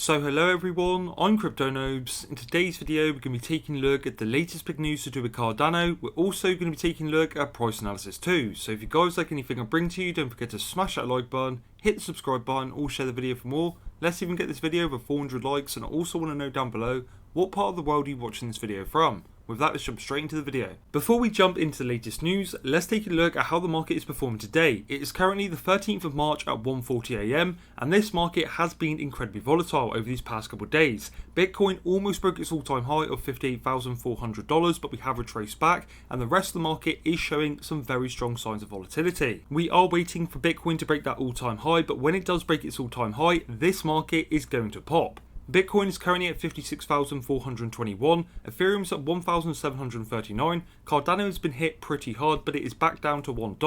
So hello everyone, I'm Crypto Nobes. In today's video we're going to be taking a look at the latest big news to do with Cardano. We're also going to be taking a look at price analysis too. So if you guys like anything I bring to you, don't forget to smash that like button, hit the subscribe button, or share the video for more. Let's even get this video over 400 likes, and I also want to know down below what part of the world are you watching this video from. With that, let's jump straight into the video. Before we jump into the latest news, let's take a look at how the market is performing today. It is currently the 13th of March at 1:40 AM, and this market has been incredibly volatile over these past couple of days. Bitcoin almost broke its all-time high of $58,400, but we have retraced back, and the rest of the market is showing some very strong signs of volatility. We are waiting for Bitcoin to break that all-time high, but when it does break its all-time high, this market is going to pop. Bitcoin is currently at 56,421, Ethereum's at 1,739, Cardano has been hit pretty hard but it is back down to $1,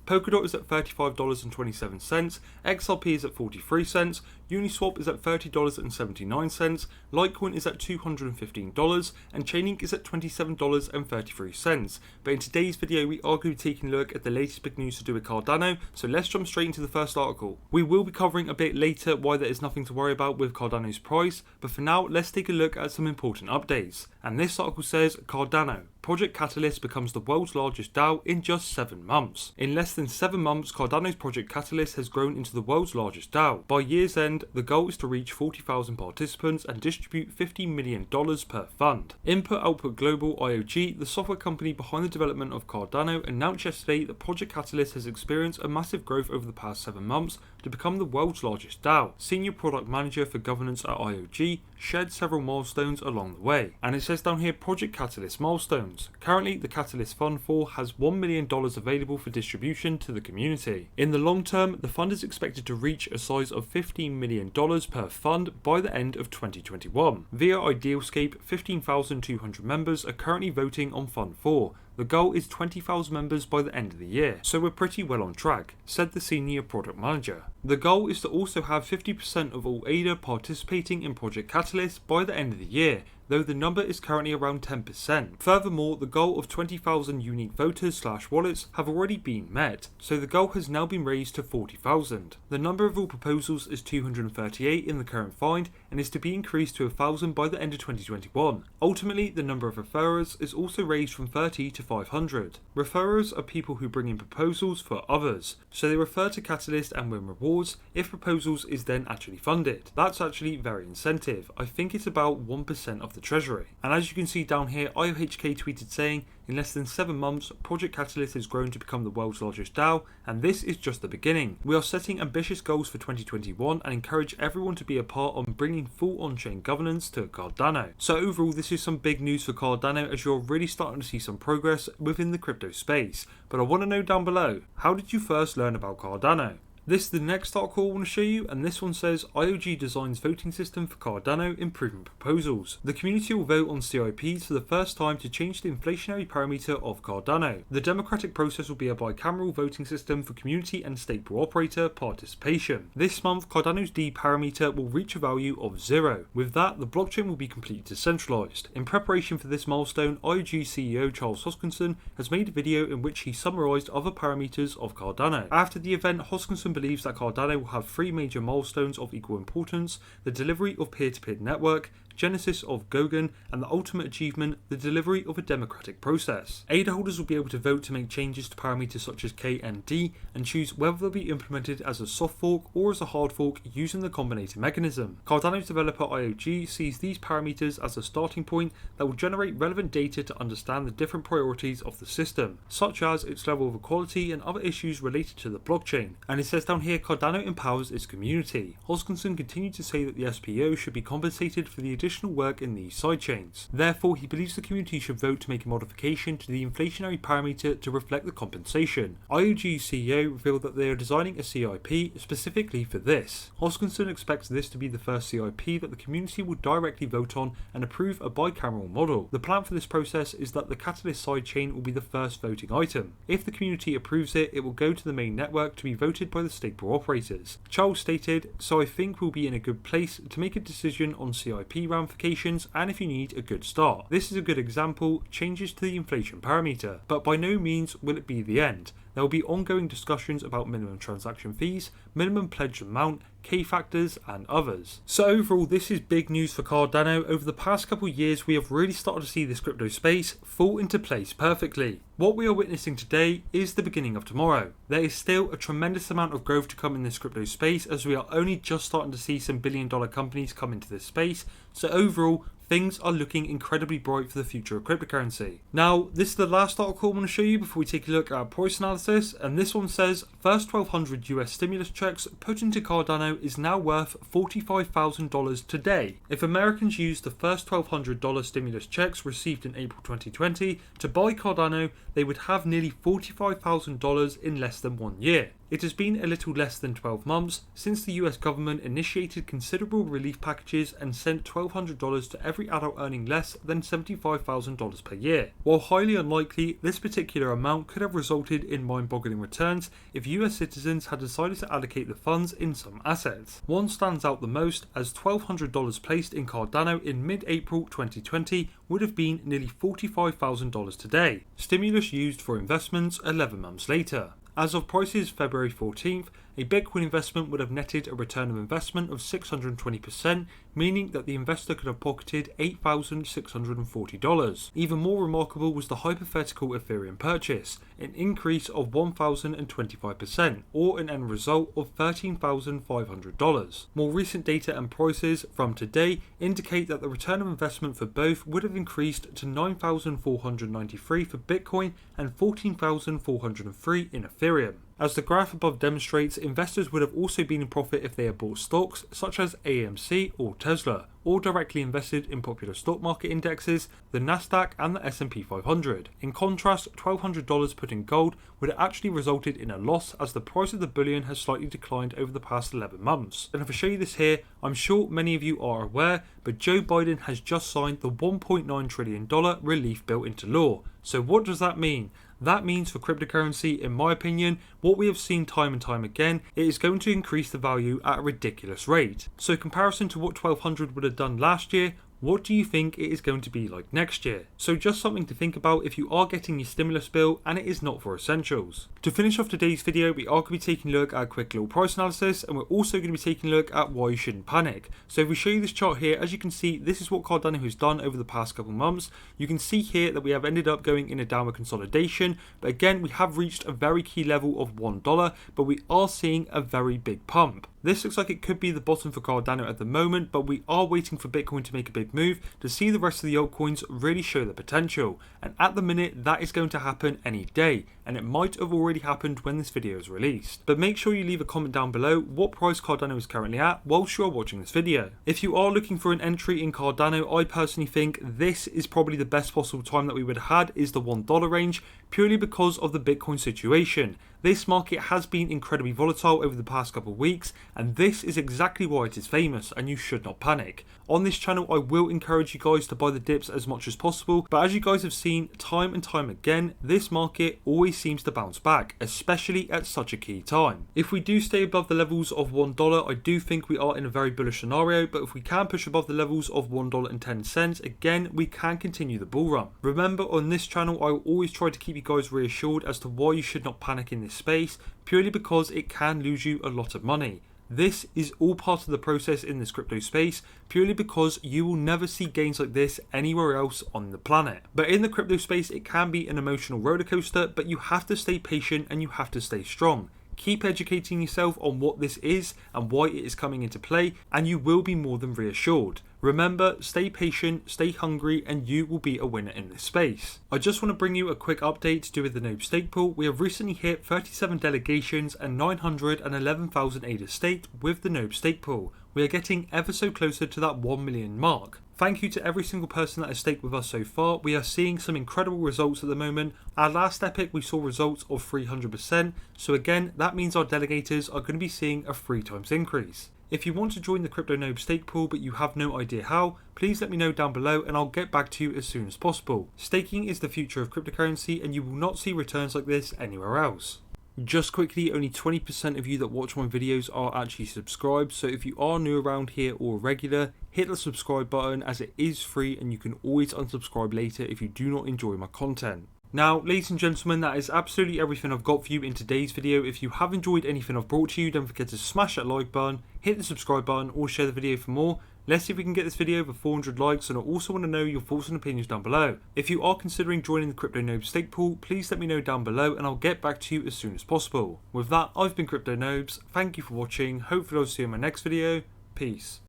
Polkadot is at $35.27, XRP is at 43 cents, Uniswap is at $30.79, Litecoin is at $215, and Chainlink is at $27.33. But in today's video we are going to be taking a look at the latest big news to do with Cardano, so let's jump straight into the first article. We will be covering a bit later why there is nothing to worry about with Cardano's price, but for now let's take a look at some important updates. And this article says Cardano, Project Catalyst becomes the world's largest DAO in just 7 months. In less than 7 months, Cardano's Project Catalyst has grown into the world's largest DAO. By year's end, the goal is to reach 40,000 participants and distribute $50 million per fund. Input Output Global IOG, the software company behind the development of Cardano, announced yesterday that Project Catalyst has experienced a massive growth over the past 7 months to become the world's largest DAO. Senior Product Manager for Governance at IOG shared several milestones along the way. And it says down here Project Catalyst milestones. Currently, the Catalyst Fund 4 has $1 million available for distribution to the community. In the long term, the fund is expected to reach a size of $15 million per fund by the end of 2021. Via Idealscape, 15,200 members are currently voting on Fund 4. The goal is 20,000 members by the end of the year, so we're pretty well on track, said the senior product manager. The goal is to also have 50% of all ADA participating in Project Catalyst by the end of the year, though the number is currently around 10%. Furthermore, the goal of 20,000 unique voters/wallets have already been met, so the goal has now been raised to 40,000. The number of all proposals is 238 in the current find and is to be increased to 1,000 by the end of 2021. Ultimately, the number of referrers is also raised from 30 to 500. Referrers are people who bring in proposals for others, so they refer to Catalyst and win rewards if proposals is then actually funded. That's actually very incentive. I think it's about 1% of the treasury. And as you can see down here, IOHK tweeted saying, in less than 7 months, Project Catalyst has grown to become the world's largest DAO, and this is just the beginning. We are setting ambitious goals for 2021 and encourage everyone to be a part on bringing full on-chain governance to Cardano. So overall, this is some big news for Cardano as you're really starting to see some progress within the crypto space. But I want to know down below, how did you first learn about Cardano? This is the next article I want to show you, and this one says IOG designs voting system for Cardano improving proposals. The community will vote on CIPs for the first time to change the inflationary parameter of Cardano. The democratic process will be a bicameral voting system for community and state pool operator participation. This month, Cardano's D parameter will reach a value of 0. With that, the blockchain will be completely decentralized. In preparation for this milestone, IOG CEO Charles Hoskinson has made a video in which he summarized other parameters of Cardano. After the event, Hoskinson believes that Cardano will have 3 major milestones of equal importance: the delivery of peer-to-peer network, genesis of Goguen, and the ultimate achievement, the delivery of a democratic process. ADA holders will be able to vote to make changes to parameters such as K and D and choose whether they'll be implemented as a soft fork or as a hard fork using the combinator mechanism. Cardano's developer IOG sees these parameters as a starting point that will generate relevant data to understand the different priorities of the system, such as its level of equality and other issues related to the blockchain. And it says down here, Cardano empowers its community. Hoskinson continued to say that the SPO should be compensated for the additional work in these sidechains. Therefore, he believes the community should vote to make a modification to the inflationary parameter to reflect the compensation. IOG's CEO revealed that they are designing a CIP specifically for this. Hoskinson expects this to be the first CIP that the community will directly vote on and approve a bicameral model. The plan for this process is that the Catalyst sidechain will be the first voting item. If the community approves it, it will go to the main network to be voted by the state pool operators. Charles stated, "So I think we'll be in a good place to make a decision on CIP ramifications and if you need a good start. This is a good example, changes to the inflation parameter, but by no means will it be the end. there will be ongoing discussions about minimum transaction fees, minimum pledge amount, key factors and others. So overall, this is big news for Cardano. Over the past couple of years, we have really started to see this crypto space fall into place perfectly. What we are witnessing today is the beginning of tomorrow. There is still a tremendous amount of growth to come in this crypto space, as we are only just starting to see some billion-dollar companies come into this space. So overall, things are looking incredibly bright for the future of cryptocurrency. Now, this is the last article I want to show you before we take a look at our price analysis, and this one says, first 1,200 US stimulus checks put into Cardano is now worth $45,000 today. If Americans used the first $1,200 stimulus checks received in April 2020 to buy Cardano, they would have nearly $45,000 in less than 1 year. It has been a little less than 12 months since the US government initiated considerable relief packages and sent $1,200 to every adult earning less than $75,000 per year. While highly unlikely, this particular amount could have resulted in mind-boggling returns if US citizens had decided to allocate the funds in some assets. One stands out the most, as $1,200 placed in Cardano in mid-April 2020 would have been nearly $45,000 today. Stimulus used for investments 11 months later. As of prices February 14th, a Bitcoin investment would have netted a return of investment of 620%, meaning that the investor could have pocketed $8,640. Even more remarkable was the hypothetical Ethereum purchase, an increase of 1,025%, or an end result of $13,500. More recent data and prices from today indicate that the return of investment for both would have increased to $9,493 for Bitcoin and $14,403 in Ethereum. As the graph above demonstrates, investors would have also been in profit if they had bought stocks such as AMC or Tesla, or directly invested in popular stock market indexes, the Nasdaq and the S&P 500. In contrast, $1,200 put in gold would have actually resulted in a loss, as the price of the bullion has slightly declined over the past 11 months. And if I show you this here, I'm sure many of you are aware, but Joe Biden has just signed the $1.9 trillion relief bill into law. So what does that mean? That means for cryptocurrency, in my opinion, what we have seen time and time again, it is going to increase the value at a ridiculous rate. So comparison to what 1200 would have done last year, what do you think it is going to be like next year? So just something to think about if you are getting your stimulus bill and it is not for essentials. To finish off today's video, we are going to be taking a look at a quick little price analysis, and we're also going to be taking a look at why you shouldn't panic. So if we show you this chart here, as you can see, this is what Cardano has done over the past couple months. You can see here that we have ended up going in a downward consolidation, but again, we have reached a very key level of $1, but we are seeing a very big pump. This looks like it could be the bottom for Cardano at the moment, but we are waiting for Bitcoin to make a big move to see the rest of the altcoins really show their potential. And at the minute, that is going to happen any day, and it might have already happened when this video is released. But make sure you leave a comment down below what price Cardano is currently at whilst you are watching this video. If you are looking for an entry in Cardano, I personally think this is probably the best possible time that we would have had, is the $1 range, purely because of the Bitcoin situation. This market has been incredibly volatile over the past couple of weeks, and this is exactly why it is famous, and you should not panic. On this channel, I will encourage you guys to buy the dips as much as possible, but as you guys have seen time and time again, this market always seems to bounce back, especially at such a key time. If we do stay above the levels of $1, I do think we are in a very bullish scenario, but if we can push above the levels of $1.10, again, we can continue the bull run. Remember, on this channel, I will always try to keep you guys reassured as to why you should not panic in this space, purely because it can lose you a lot of money. This is all part of the process in this crypto space, purely because you will never see gains like this anywhere else on the planet. But in the crypto space, it can be an emotional roller coaster, but you have to stay patient and you have to stay strong. Keep educating yourself on what this is and why it is coming into play, and you will be more than reassured. Remember, stay patient, stay hungry, and you will be a winner in this space. I just want to bring you a quick update to do with the NOBES stake pool. We have recently hit 37 delegations and 911,000 ADA staked with the NOBES stake pool. We are getting ever so closer to that 1 million mark. Thank you to every single person that has staked with us so far. We are seeing some incredible results at the moment. Our last epic, we saw results of 300%. So again, that means our delegators are going to be seeing a 3 times increase. If you want to join the Crypto NOBES stake pool but you have no idea how, please let me know down below and I'll get back to you as soon as possible. Staking is the future of cryptocurrency, and you will not see returns like this anywhere else. Just quickly, only 20% of you that watch my videos are actually subscribed, so if you are new around here or regular, hit the subscribe button as it is free and you can always unsubscribe later if you do not enjoy my content. Now, ladies and gentlemen, that is absolutely everything I've got for you in today's video. If you have enjoyed anything I've brought to you, don't forget to smash that like button, hit the subscribe button, or share the video for more. Let's see if we can get this video over 400 likes, and I also want to know your thoughts and opinions down below. If you are considering joining the Crypto Nobes stake pool, please let me know down below and I'll get back to you as soon as possible. With that, I've been Crypto Nobes, thank you for watching, hopefully I'll see you in my next video, peace.